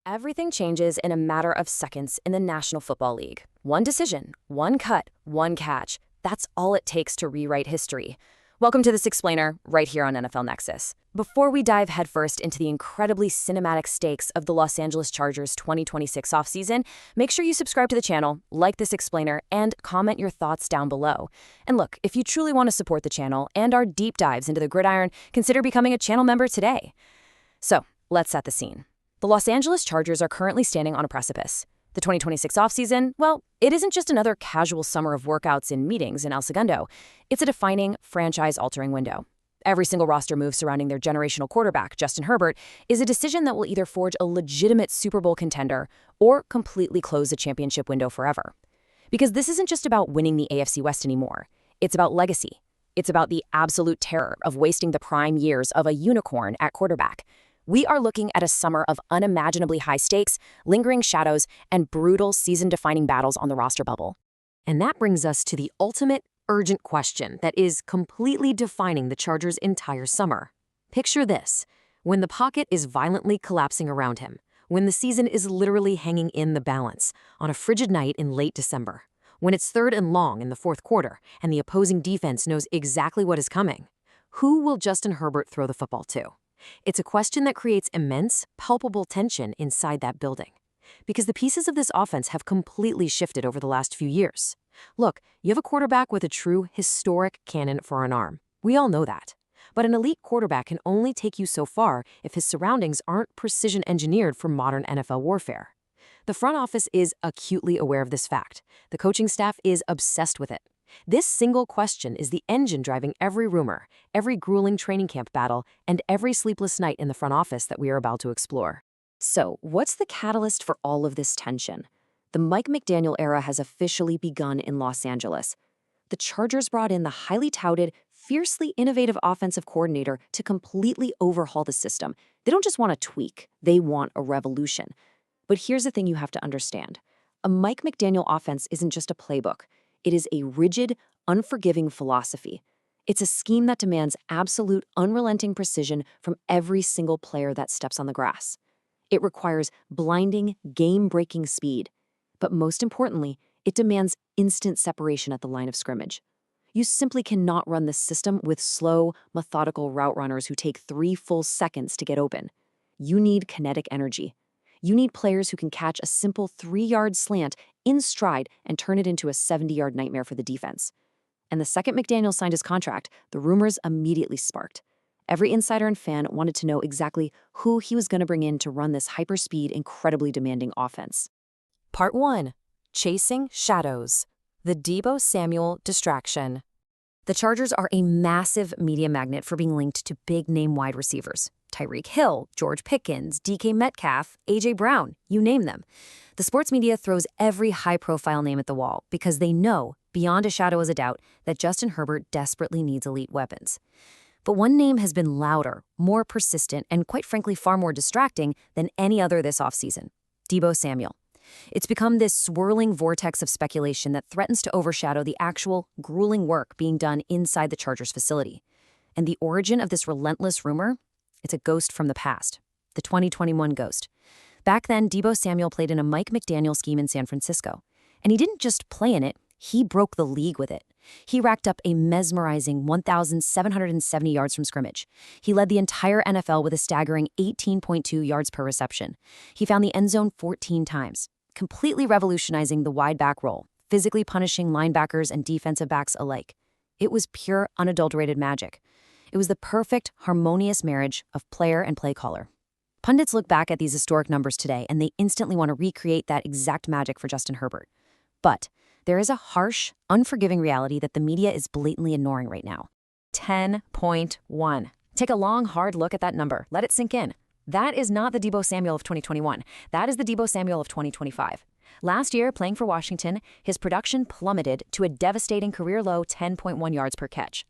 Everything changes in a matter of seconds in the National Football League. One decision, one cut, one catch. That's all it takes to rewrite history. Welcome to this explainer right here on NFL Nexus. Before we dive headfirst into the incredibly cinematic stakes of the Los Angeles Chargers 2026 offseason, make sure you subscribe to the channel, like this explainer, and comment your thoughts down below. And look, if you truly want to support the channel and our deep dives into the gridiron, consider becoming a channel member today. So, let's set the scene. The Los Angeles Chargers are currently standing on a precipice. The 2026 offseason, well, it isn't just another casual summer of workouts and meetings in El Segundo. It's a defining, franchise-altering window. Every single roster move surrounding their generational quarterback, Justin Herbert, is a decision that will either forge a legitimate Super Bowl contender or completely close the championship window forever. Because this isn't just about winning the AFC West anymore. It's about legacy. It's about the absolute terror of wasting the prime years of a unicorn at quarterback. We are looking at a summer of unimaginably high stakes, lingering shadows, and brutal season-defining battles on the roster bubble. And that brings us to the ultimate, urgent question that is completely defining the Chargers' entire summer. Picture this: when the pocket is violently collapsing around him, when the season is literally hanging in the balance, on a frigid night in late December, when it's 3rd and long in the fourth quarter, and the opposing defense knows exactly what is coming. Who will Justin Herbert throw the football to? It's a question that creates immense, palpable tension inside that building. Because the pieces of this offense have completely shifted over the last few years. Look, you have a quarterback with a true, historic cannon for an arm. We all know that. But an elite quarterback can only take you so far if his surroundings aren't precision engineered for modern NFL warfare. The front office is acutely aware of this fact. The coaching staff is obsessed with it. This single question is the engine driving every rumor, every grueling training camp battle, and every sleepless night in the front office that we are about to explore. So, what's the catalyst for all of this tension? The Mike McDaniel era has officially begun in Los Angeles. The Chargers brought in the highly touted, fiercely innovative offensive coordinator to completely overhaul the system. They don't just want a tweak, they want a revolution. But here's the thing you have to understand. A Mike McDaniel offense isn't just a playbook. It is a rigid, unforgiving philosophy. It's a scheme that demands absolute, unrelenting precision from every single player that steps on the grass. It requires blinding, game-breaking speed. But most importantly, it demands instant separation at the line of scrimmage. You simply cannot run this system with slow, methodical route runners who take 3 full seconds to get open. You need kinetic energy. You need players who can catch a simple 3-yard slant in stride and turn it into a 70-yard nightmare for the defense. And the second McDaniel signed his contract, the rumors immediately sparked. Every insider and fan wanted to know exactly who he was going to bring in to run this hyperspeed, incredibly demanding offense. Part 1. Chasing Shadows. The Deebo Samuel Distraction. The Chargers are a massive media magnet for being linked to big-name wide receivers. Tyreek Hill, George Pickens, DK Metcalf, A.J. Brown, you name them. The sports media throws every high-profile name at the wall because they know, beyond a shadow of a doubt, that Justin Herbert desperately needs elite weapons. But one name has been louder, more persistent, and quite frankly far more distracting than any other this offseason: Deebo Samuel. It's become this swirling vortex of speculation that threatens to overshadow the actual, grueling work being done inside the Chargers facility. And the origin of this relentless rumor? It's a ghost from the past, the 2021 ghost. Back then, Deebo Samuel played in a Mike McDaniel scheme in San Francisco. And he didn't just play in it, he broke the league with it. He racked up a mesmerizing 1,770 yards from scrimmage. He led the entire NFL with a staggering 18.2 yards per reception. He found the end zone 14 times, completely revolutionizing the wide back role, physically punishing linebackers and defensive backs alike. It was pure, unadulterated magic. It was the perfect, harmonious marriage of player and play caller. Pundits look back at these historic numbers today and they instantly want to recreate that exact magic for Justin Herbert. But there is a harsh, unforgiving reality that the media is blatantly ignoring right now. 10.1. Take a long, hard look at that number. Let it sink in. That is not the Deebo Samuel of 2021. That is the Deebo Samuel of 2025. Last year, playing for Washington, his production plummeted to a devastating career-low 10.1 yards per catch.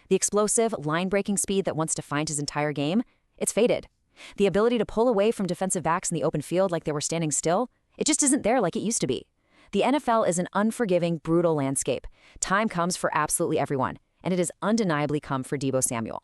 The explosive, line-breaking speed that once defined his entire game, it's faded. The ability to pull away from defensive backs in the open field like they were standing still, it just isn't there like it used to be. The NFL is an unforgiving, brutal landscape. Time comes for absolutely everyone, and it has undeniably come for Deebo Samuel.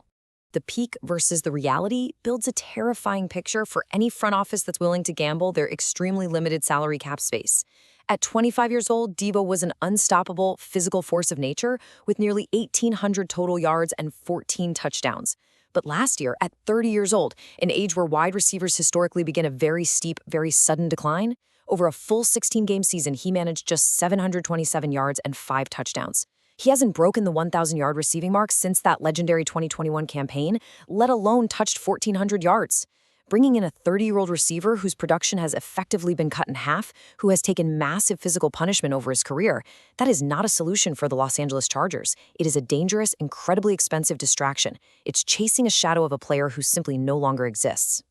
The peak versus the reality builds a terrifying picture for any front office that's willing to gamble their extremely limited salary cap space. At 25 years old, Debo was an unstoppable physical force of nature with nearly 1,800 total yards and 14 touchdowns. But last year, at 30 years old, an age where wide receivers historically begin a very steep, very sudden decline, over a full 16-game season, he managed just 727 yards and 5 touchdowns. He hasn't broken the 1,000-yard receiving mark since that legendary 2021 campaign, let alone touched 1,400 yards. Bringing in a 30-year-old receiver whose production has effectively been cut in half, who has taken massive physical punishment over his career, that is not a solution for the Los Angeles Chargers. It is a dangerous, incredibly expensive distraction. It's chasing a shadow of a player who simply no longer exists.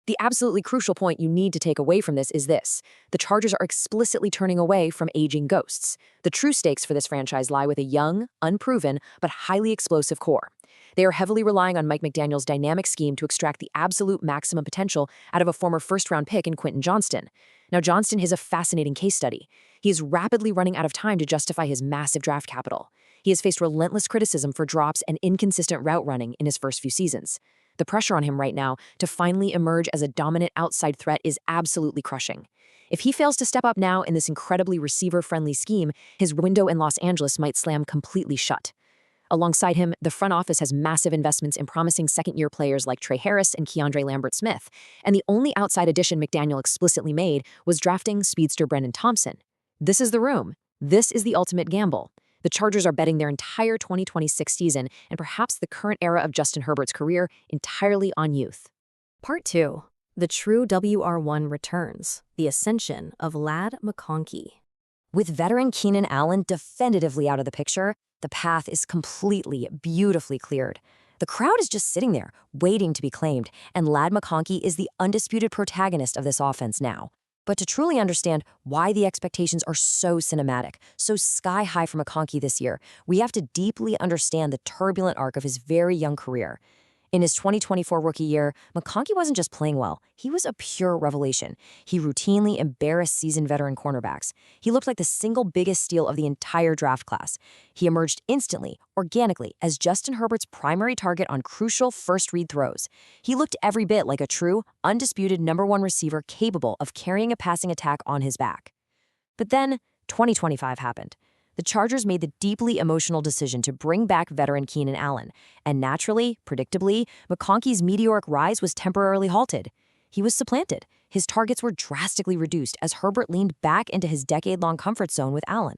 The absolutely crucial point you need to take away from this is this. The Chargers are explicitly turning away from aging ghosts. The true stakes for this franchise lie with a young, unproven, but highly explosive core. They are heavily relying on Mike McDaniel's dynamic scheme to extract the absolute maximum potential out of a former first-round pick in Quentin Johnston. Now, Johnston is a fascinating case study. He is rapidly running out of time to justify his massive draft capital. He has faced relentless criticism for drops and inconsistent route running in his first few seasons. The pressure on him right now to finally emerge as a dominant outside threat is absolutely crushing. If he fails to step up now in this incredibly receiver-friendly scheme, his window in Los Angeles might slam completely shut. Alongside him, the front office has massive investments in promising second-year players like Trey Harris and Keandre Lambert-Smith, and the only outside addition McDaniel explicitly made was drafting speedster Brendan Thompson. This is the room. This is the ultimate gamble. The Chargers are betting their entire 2026 season and perhaps the current era of Justin Herbert's career entirely on youth. Part 2. The true WR1 returns. The ascension of Ladd McConkey. With veteran Keenan Allen definitively out of the picture, the path is completely, beautifully cleared. The crowd is just sitting there, waiting to be claimed, and Ladd McConkey is the undisputed protagonist of this offense now. But to truly understand why the expectations are so cinematic, so sky-high for McConkey this year, we have to deeply understand the turbulent arc of his very young career. In his 2024 rookie year, McConkey wasn't just playing well, he was a pure revelation. He routinely embarrassed seasoned veteran cornerbacks. He looked like the single biggest steal of the entire draft class. He emerged instantly, organically, as Justin Herbert's primary target on crucial first-read throws. He looked every bit like a true, undisputed #1 receiver capable of carrying a passing attack on his back. But then, 2025 happened. The Chargers made the deeply emotional decision to bring back veteran Keenan Allen, and naturally, predictably, McConkey's meteoric rise was temporarily halted. He was supplanted. His targets were drastically reduced as Herbert leaned back into his decade-long comfort zone with Allen.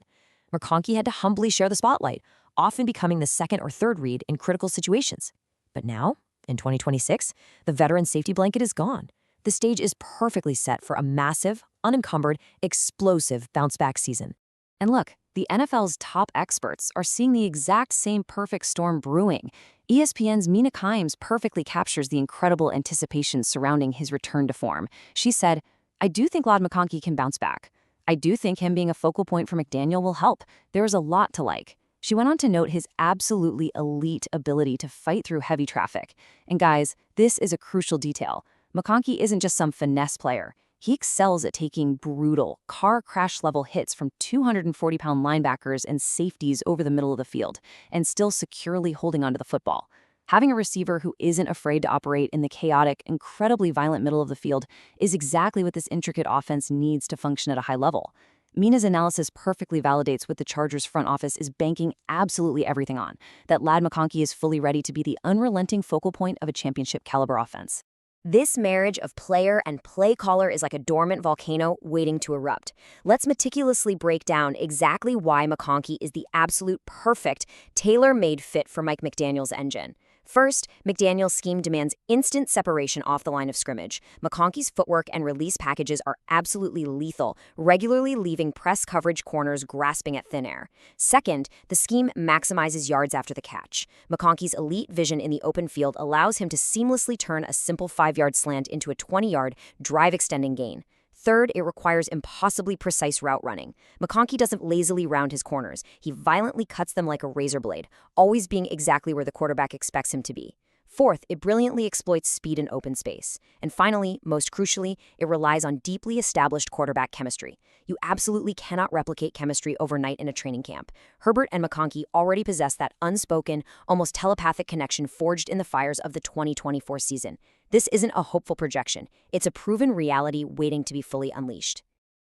McConkey had to humbly share the spotlight, often becoming the second or third read in critical situations. But now, in 2026, the veteran safety blanket is gone. The stage is perfectly set for a massive, unencumbered, explosive bounce-back season. And look, the NFL's top experts are seeing the exact same perfect storm brewing. ESPN's Mina Kimes perfectly captures the incredible anticipation surrounding his return to form. She said, "I do think Ladd McConkey can bounce back. I do think him being a focal point for McDaniel will help. There's a lot to like." She went on to note his absolutely elite ability to fight through heavy traffic. And guys, this is a crucial detail. McConkey isn't just some finesse player. He excels at taking brutal, car crash-level hits from 240-pound linebackers and safeties over the middle of the field, and still securely holding onto the football. Having a receiver who isn't afraid to operate in the chaotic, incredibly violent middle of the field is exactly what this intricate offense needs to function at a high level. Mina's analysis perfectly validates what the Chargers front office is banking absolutely everything on, that Ladd McConkey is fully ready to be the unrelenting focal point of a championship-caliber offense. This marriage of player and play caller is like a dormant volcano waiting to erupt. Let's meticulously break down exactly why McConkey is the absolute perfect, tailor-made fit for Mike McDaniel's engine. First, McDaniel's scheme demands instant separation off the line of scrimmage. McConkey's footwork and release packages are absolutely lethal, regularly leaving press coverage corners grasping at thin air. Second, the scheme maximizes yards after the catch. McConkey's elite vision in the open field allows him to seamlessly turn a simple 5-yard slant into a 20-yard, drive-extending gain. Third, it requires impossibly precise route running. McConkey doesn't lazily round his corners. He violently cuts them like a razor blade, always being exactly where the quarterback expects him to be. Fourth, it brilliantly exploits speed in open space. And finally, most crucially, it relies on deeply established quarterback chemistry. You absolutely cannot replicate chemistry overnight in a training camp. Herbert and McConkey already possess that unspoken, almost telepathic connection forged in the fires of the 2024 season. This isn't a hopeful projection. It's a proven reality waiting to be fully unleashed.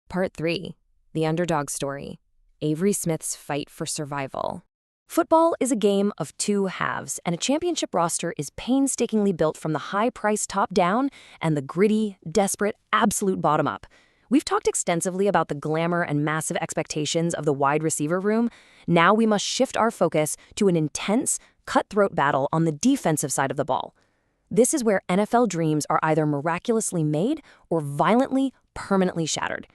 Part 3. The Underdog Story. Avery Smith's Fight for Survival. Football is a game of two halves, and a championship roster is painstakingly built from the high-priced top down and the gritty, desperate, absolute bottom up. We've talked extensively about the glamour and massive expectations of the wide receiver room. Now we must shift our focus to an intense, cutthroat battle on the defensive side of the ball. This is where NFL dreams are either miraculously made or violently, permanently shattered.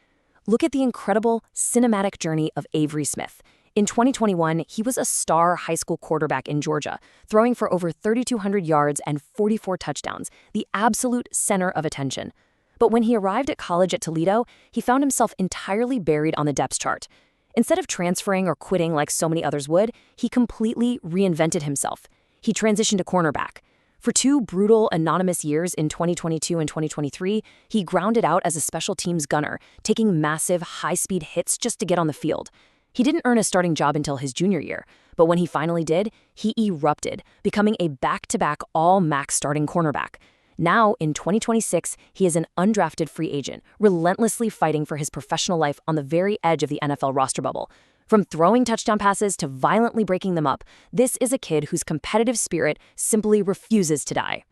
Look at the incredible, cinematic journey of Avery Smith. In 2021, he was a star high school quarterback in Georgia, throwing for over 3,200 yards and 44 touchdowns, the absolute center of attention. But when he arrived at college at Toledo, he found himself entirely buried on the depth chart. Instead of transferring or quitting like so many others would, he completely reinvented himself. He transitioned to cornerback. For 2 brutal, anonymous years in 2022 and 2023, he grounded out as a special teams gunner, taking massive, high-speed hits just to get on the field. He didn't earn a starting job until his junior year, but when he finally did, he erupted, becoming a back-to-back all-MAC starting cornerback. Now, in 2026, he is an undrafted free agent, relentlessly fighting for his professional life on the very edge of the NFL roster bubble. From throwing touchdown passes to violently breaking them up, this is a kid whose competitive spirit simply refuses to die.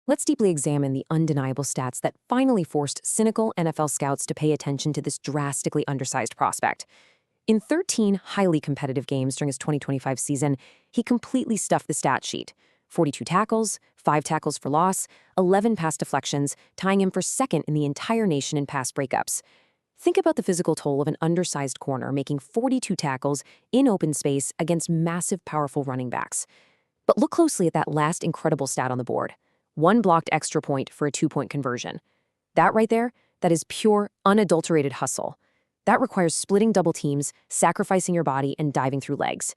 Let's deeply examine the undeniable stats that finally forced cynical NFL scouts to pay attention to this drastically undersized prospect. In 13 highly competitive games during his 2025 season, he completely stuffed the stat sheet. 42 tackles, 5 tackles for loss, 11 pass deflections, tying him for second in the entire nation in pass breakups. Think about the physical toll of an undersized corner making 42 tackles in open space against massive, powerful running backs. But look closely at that last incredible stat on the board. 1 blocked extra point for a 2-point conversion. That right there, that is pure, unadulterated hustle. That requires splitting double teams, sacrificing your body, and diving through legs.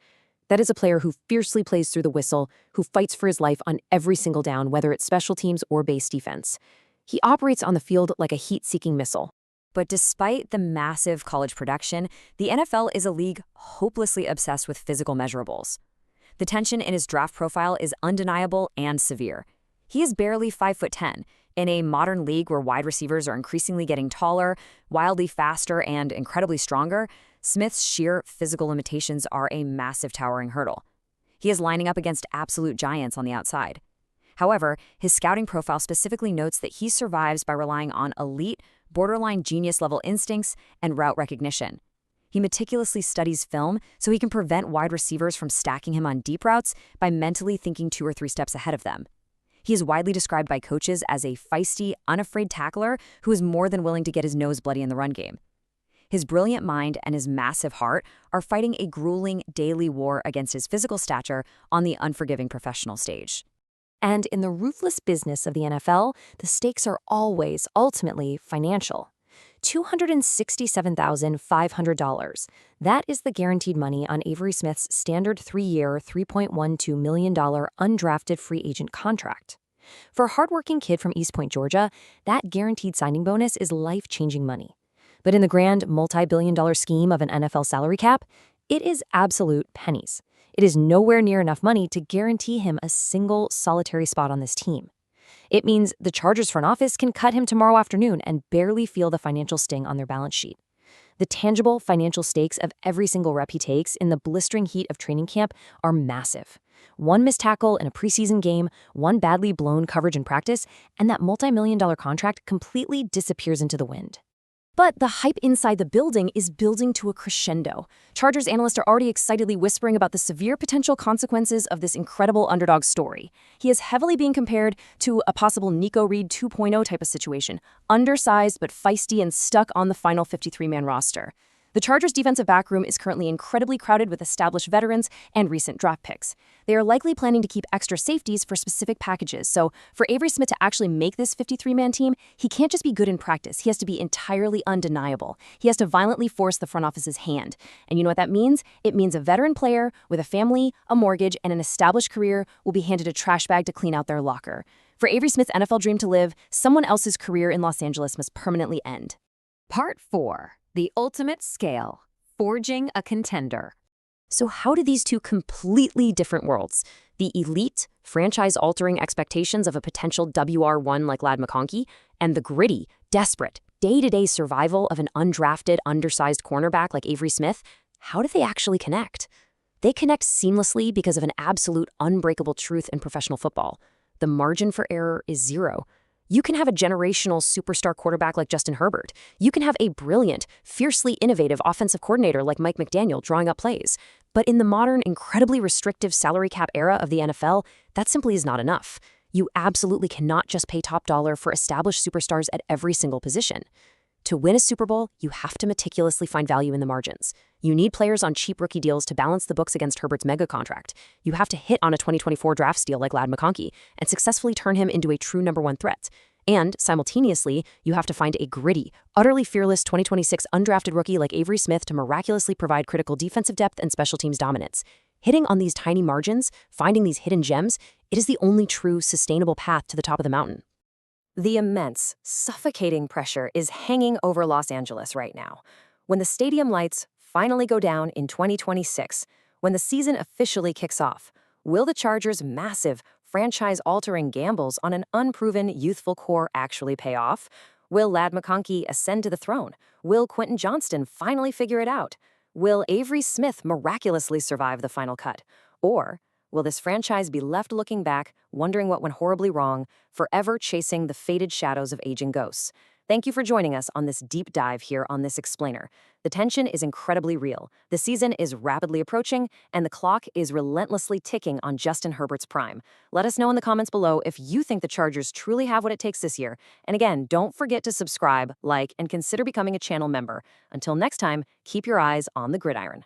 That is a player who fiercely plays through the whistle, who fights for his life on every single down, whether it's special teams or base defense. He operates on the field like a heat-seeking missile. But despite the massive college production, the NFL is a league hopelessly obsessed with physical measurables. The tension in his draft profile is undeniable and severe. He is barely 5'10", in a modern league where wide receivers are increasingly getting taller, wildly faster, and incredibly stronger. Smith's sheer physical limitations are a massive towering hurdle. He is lining up against absolute giants on the outside. However, his scouting profile specifically notes that he survives by relying on elite, borderline genius-level instincts and route recognition. He meticulously studies film so he can prevent wide receivers from stacking him on deep routes by mentally thinking 2 or 3 steps ahead of them. He is widely described by coaches as a feisty, unafraid tackler who is more than willing to get his nose bloody in the run game. His brilliant mind and his massive heart are fighting a grueling daily war against his physical stature on the unforgiving professional stage. And in the ruthless business of the NFL, the stakes are always, ultimately, financial. $267,500. That is the guaranteed money on Avery Smith's standard 3-year, $3.12 million undrafted free agent contract. For a hardworking kid from East Point, Georgia, that guaranteed signing bonus is life-changing money. But in the grand multi-billion-dollar scheme of an NFL salary cap, it is absolute pennies. It is nowhere near enough money to guarantee him a single solitary spot on this team. It means the Chargers front office can cut him tomorrow afternoon and barely feel the financial sting on their balance sheet. The tangible financial stakes of every single rep he takes in the blistering heat of training camp are massive. 1 missed tackle in a preseason game, 1 badly blown coverage in practice, and that multi-million-dollar contract completely disappears into the wind. But the hype inside the building is building to a crescendo. Chargers analysts are already excitedly whispering about the severe potential consequences of this incredible underdog story. He is heavily being compared to a possible Nico Reed 2.0 type of situation, undersized but feisty and stuck on the final 53-man roster. The Chargers' defensive backroom is currently incredibly crowded with established veterans and recent draft picks. They are likely planning to keep extra safeties for specific packages, so for Avery Smith to actually make this 53-man team, he can't just be good in practice. He has to be entirely undeniable. He has to violently force the front office's hand. And you know what that means? It means a veteran player with a family, a mortgage, and an established career will be handed a trash bag to clean out their locker. For Avery Smith's NFL dream to live, someone else's career in Los Angeles must permanently end. Part 4. The Ultimate Scale. Forging a Contender. So how do these two completely different worlds, the elite, franchise-altering expectations of a potential WR1 like McConkey, and the gritty, desperate, day-to-day survival of an undrafted, undersized cornerback like Avery Smith, how do they actually connect? They connect seamlessly because of an absolute unbreakable truth in professional football. The margin for error is zero. You can have a generational superstar quarterback like Justin Herbert. You can have a brilliant, fiercely innovative offensive coordinator like Mike McDaniel drawing up plays. But in the modern, incredibly restrictive salary cap era of the NFL, that simply is not enough. You absolutely cannot just pay top dollar for established superstars at every single position. To win a Super Bowl, you have to meticulously find value in the margins. You need players on cheap rookie deals to balance the books against Herbert's mega contract. You have to hit on a 2024 draft steal like McConkey and successfully turn him into a true number one threat. And, simultaneously, you have to find a gritty, utterly fearless 2026 undrafted rookie like Avery Smith to miraculously provide critical defensive depth and special teams dominance. Hitting on these tiny margins, finding these hidden gems, it is the only true, sustainable path to the top of the mountain. The immense, suffocating pressure is hanging over Los Angeles right now. When the stadium lights finally go down in 2026, when the season officially kicks off, will the Chargers' massive, franchise-altering gambles on an unproven youthful core actually pay off? Will McConkey ascend to the throne? Will Quentin Johnston finally figure it out? Will Avery Smith miraculously survive the final cut? Or will this franchise be left looking back, wondering what went horribly wrong, forever chasing the faded shadows of aging ghosts? Thank you for joining us on this deep dive here on This Explainer. The tension is incredibly real. The season is rapidly approaching, and the clock is relentlessly ticking on Justin Herbert's prime. Let us know in the comments below if you think the Chargers truly have what it takes this year. And again, don't forget to subscribe, like, and consider becoming a channel member. Until next time, keep your eyes on the gridiron.